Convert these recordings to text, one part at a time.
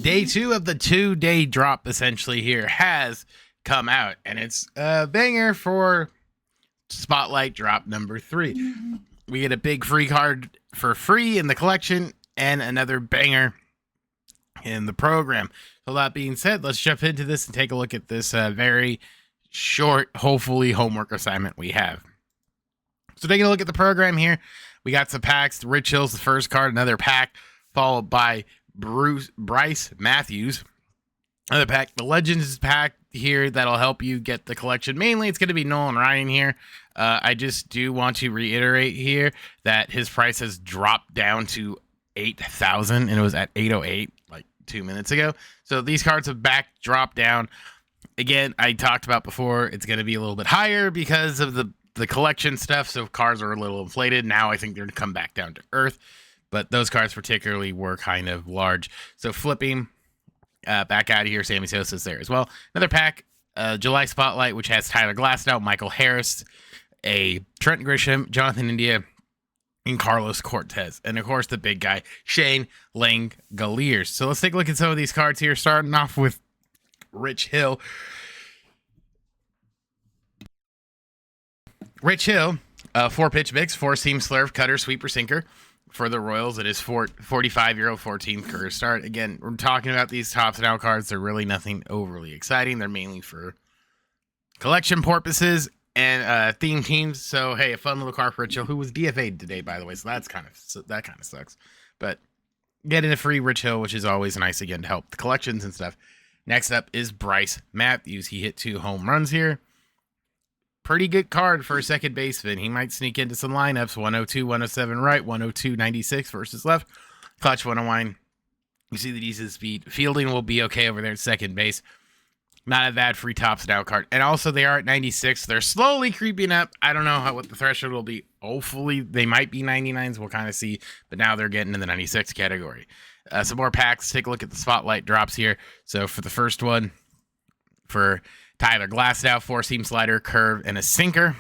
day 2 of the 2-day drop essentially here has come out, and it's a banger for Spotlight drop number 3. We get a big free card for free in the collection and another banger in the program. So that being said, let's jump into this and take a look at this very short, hopefully, homework assignment we have. So taking a look at the program here, we got some packs. Rich Hill's the first card, another pack, followed by Bryce Matthews. Another pack. The Legends pack here that'll help you get the collection. Mainly, it's going to be Nolan Ryan here. I just do want to reiterate here that his price has dropped down to 8,000, and it was at 808 like 2 minutes ago. So these cards have dropped down. Again, I talked about before, it's going to be a little bit higher because of the collection stuff. So cards are a little inflated. Now I think they're going to come back down to earth. But those cards particularly were kind of large. So flipping back out of here, Sammy Sosa's there as well. Another pack, July Spotlight, which has Tyler Glasnow, Michael Harris, a Trent Grisham, Jonathan India, and Carlos Cortez. And, of course, the big guy, Shane Langoliers. So let's take a look at some of these cards here, starting off with Rich Hill. Rich Hill, 4-pitch mix, 4-seam slurve, cutter, sweeper, sinker. For the Royals, it is 45-year-old 14th career start. Again, we're talking about these tops now cards. They're really nothing overly exciting. They're mainly for collection purposes and theme teams. So, hey, a fun little card for Rich Hill, who was DFA'd today, by the way. So that kind of sucks. But getting a free Rich Hill, which is always nice, again, to help the collections and stuff. Next up is Bryce Matthews. He hit 2 home runs here. Pretty good card for a second baseman. He might sneak into some lineups. 102, 107 right, 102, 96 versus left. Clutch 101. You see the decent speed. Fielding will be okay over there at second base. Not a bad free tops now card. And also they are at 96. They're slowly creeping up. I don't know what the threshold will be. Hopefully they might be 99s. We'll kind of see. But now they're getting in the 96 category. Some more packs. Take a look at the Spotlight drops here. So for the first one, for Tyler Glasnow, 4-seam slider, curve, and a sinker.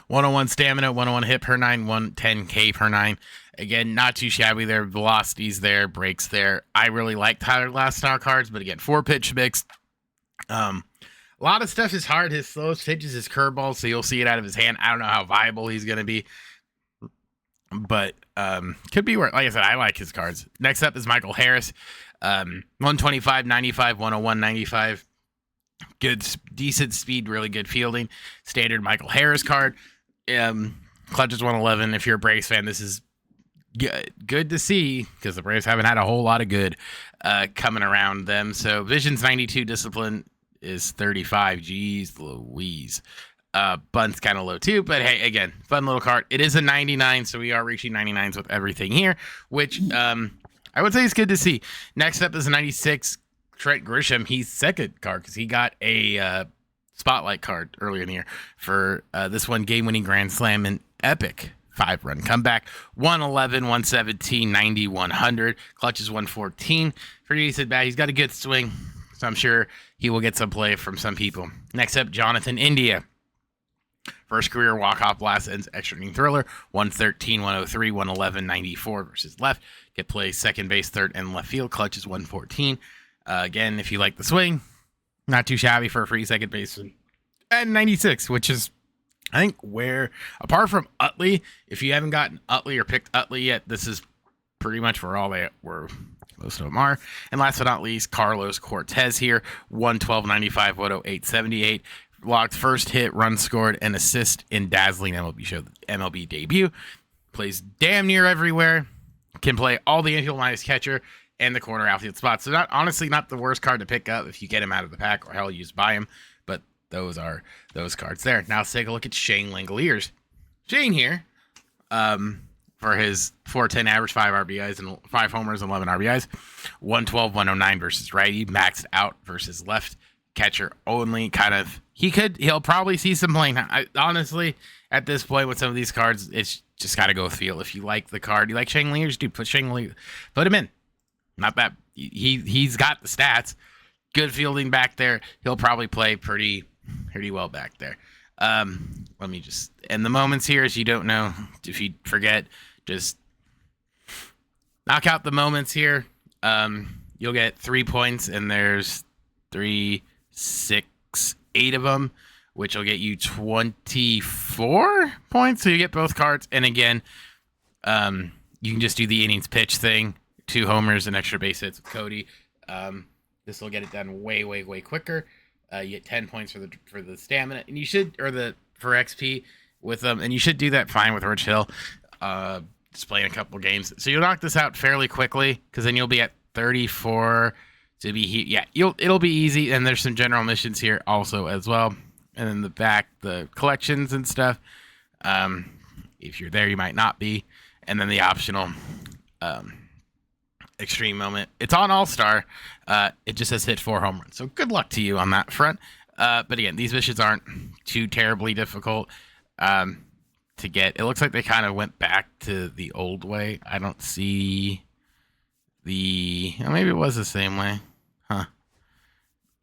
101 stamina, 101 hit per 9, 110 K per 9. Again, not too shabby there. Velocities there, breaks there. I really like Tyler Glasnow cards, but again, 4-pitch mix. A lot of stuff is hard. His slowest pitch is his curveball, so you'll see it out of his hand. I don't know how viable he's going to be, but could be worth. Like I said, I like his cards. Next up is Michael Harris, 125, 95, 101, 95. Good, decent speed, really good fielding. Standard Michael Harris card. Clutch is 111. If you're a Braves fan, this is good to see because the Braves haven't had a whole lot of good coming around them. So Vision's 92, discipline is 35. Jeez Louise. Bunt's kind of low too, but hey, again, fun little card. It is a 99, so we are reaching 99s with everything here, which I would say is good to see. Next up is a 96. Trent Grisham, he's second card because he got a Spotlight card earlier in the year for this one game-winning grand slam and epic 5-run comeback. 111, 117, 90, 100. Clutch is 114. Pretty decent bat. He's got a good swing, so I'm sure he will get some play from some people. Next up, Jonathan India. First career walk-off blast ends extra inning thriller. 113, 103, 111, 94 versus left. Get play second base, third, and left field. Clutch is 114. Again, if you like the swing, not too shabby for a free second baseman. And 96, which is, I think, where, apart from Utley, if you haven't gotten Utley or picked Utley yet, this is pretty much where all they were, most of them are. And last but not least, Carlos Cortez here, 112, 95, 108, 78. Logged first hit, run scored, and assist in dazzling MLB Show MLB debut. Plays damn near everywhere. Can play all the infield minus catcher and the corner outfield spots. So honestly not the worst card to pick up if you get him out of the pack, or hell, you just buy him. But those are those cards there. Now let's take a look at Shane Langoliers. Shane here, for his 410 average, 5 RBIs and 5 homers and 11 RBIs. 112, 109 versus righty. Maxed out versus left catcher only. Kind of, he'll probably see some playing. Honestly, at this point with some of these cards, it's just got to go with feel. If you like the card, you like Shane Langoliers, dude, put him in. Not that he's got the stats. Good fielding back there. He'll probably play pretty well back there. Let me just end the moments here, as you don't know. If you forget, just knock out the moments here. You you'll get 3 points, and there's 3, 6, 8 of them, which will get you 24 points. So you get both cards. And again, you can just do the innings pitch thing, 2 homers and extra base hits with Cody. This will get it done way, way, way quicker. You get 10 points for the stamina, and you should, for XP with them, and you should do that fine with Rich Hill. Just playing a couple games, so you'll knock this out fairly quickly, because then you'll be at 34 to be here. Yeah, it'll be easy, and there's some general missions here also as well, and then the back, the collections and stuff. If you're there, you might not be, and then the optional extreme moment. It's on All-Star. It just says hit 4 home runs, so good luck to you on that front. But again, these missions aren't too terribly difficult to get. It looks like they kind of went back to the old way. I don't see maybe it was the same way, huh?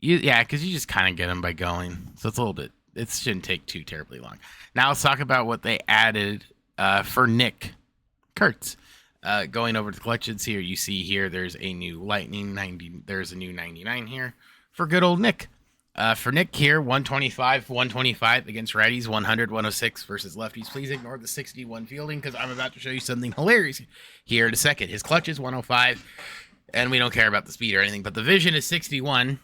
Yeah, because you just kind of get them by going, so it's a little bit. It shouldn't take too terribly long. Now let's talk about what they added for Nick Kurtz. Going over to the collections here, you see here there's a new Lightning 90. There's a new 99 here for good old Nick. For Nick here, 125 against righties, 100, 106 versus lefties. Please ignore the 61 fielding, because I'm about to show you something hilarious here in a second. His clutch is 105, and we don't care about the speed or anything, but the vision is 61.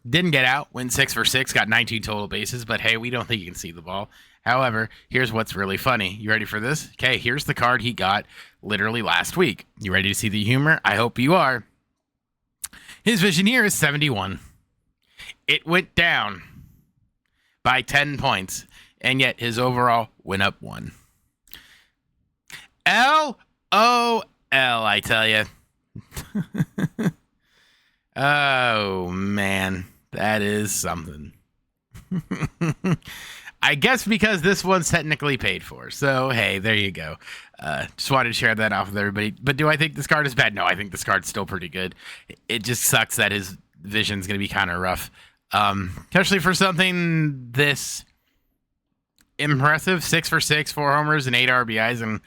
Didn't get out, went 6 for 6, got 19 total bases, but hey, we don't think you can see the ball. However, here's what's really funny. You ready for this? Okay, here's the card he got literally last week. You ready to see the humor? I hope you are. His vision here is 71. It went down by 10 points, and yet his overall went up 1. LOL, I tell you. Oh, man. That is something. I guess because this one's technically paid for. So, hey, there you go. Just wanted to share that off with everybody. But do I think this card is bad? No, I think this card's still pretty good. It just sucks that his vision's going to be kind of rough. Especially for something this impressive. 6 for 6, 4 homers, and 8 RBIs, and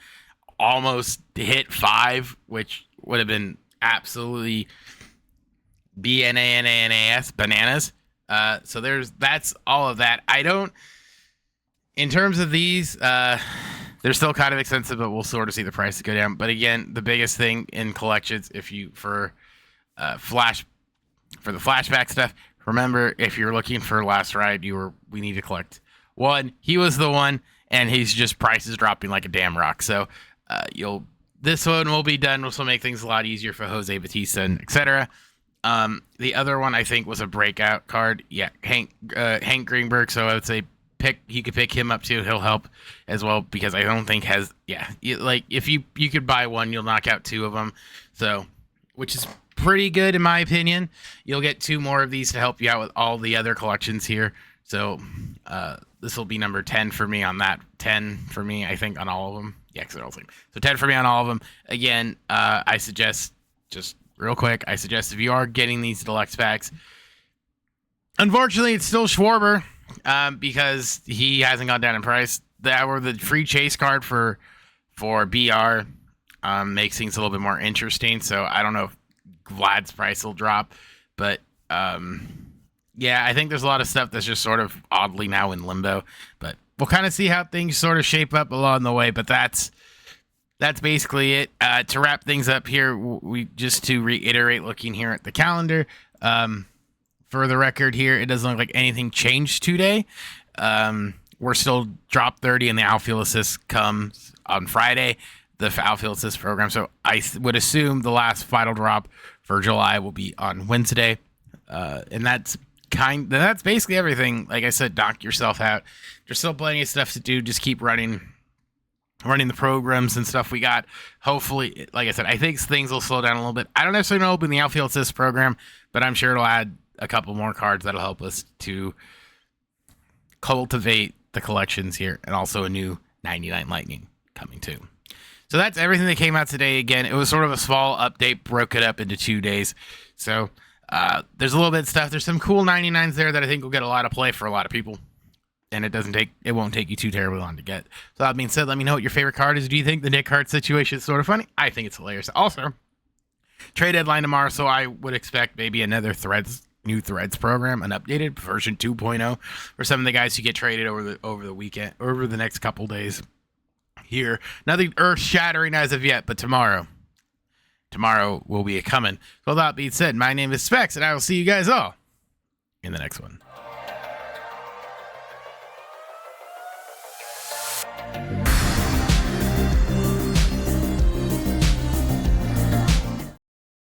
almost hit 5, which would have been absolutely bananas. So that's all of that. In terms of these, they're still kind of expensive, but we'll sort of see the prices go down. But again, the biggest thing in collections, for the flashback stuff, remember, if you're looking for Last Ride, we need to collect 1. He was the one, and he's just prices dropping like a damn rock. So this one will be done. This will make things a lot easier for Jose Bautista and etc. The other one I think was a breakout card. Yeah, Hank Greenberg. So I would say you could pick him up too. He'll help as well, because I don't think if you could buy 1, you'll knock out 2 of them. So, which is pretty good in my opinion. You'll get 2 more of these to help you out with all the other collections here. So this will be number 10 for me on that. 10 for me, I think, on all of them. Yeah, because they're all the same. So 10 for me on all of them. Again, I suggest, just real quick, if you are getting these deluxe packs, unfortunately, it's still Schwarber, because he hasn't gone down in price. The free chase card for BR makes things a little bit more interesting. So I don't know if Vlad's price will drop, but yeah, I think there's a lot of stuff that's just sort of oddly now in limbo, but we'll kind of see how things sort of shape up along the way. But that's basically it. To wrap things up here, just to reiterate, looking here at the calendar, for the record here, it doesn't look like anything changed today. We're still drop 30, and the outfield assist comes on Friday, the outfield assist program. So I would assume the last final drop for July will be on Wednesday. And that's basically everything. Like I said, knock yourself out. There's still plenty of stuff to do. Just keep running the programs and stuff we got. Hopefully, like I said, I think things will slow down a little bit. I don't necessarily know open the outfield assist program, but I'm sure it'll add a couple more cards that'll help us to cultivate the collections here, and also a new 99 Lightning coming too. So that's everything that came out today. Again, it was sort of a small update, broke it up into 2 days. So there's a little bit of stuff. There's some cool 99s there that I think will get a lot of play for a lot of people, and it won't take you too terribly long to get. So that being said, let me know what your favorite card is. Do you think the Nick Hart situation is sort of funny? I think it's hilarious. Also, Trade deadline tomorrow, so I would expect maybe another new threads program, an updated version 2.0 for some of the guys who get traded over the weekend, over the next couple days. Here, nothing earth-shattering as of yet, but tomorrow will be a coming. So with that being said, my name is Specs, and I will see you guys all in the next one.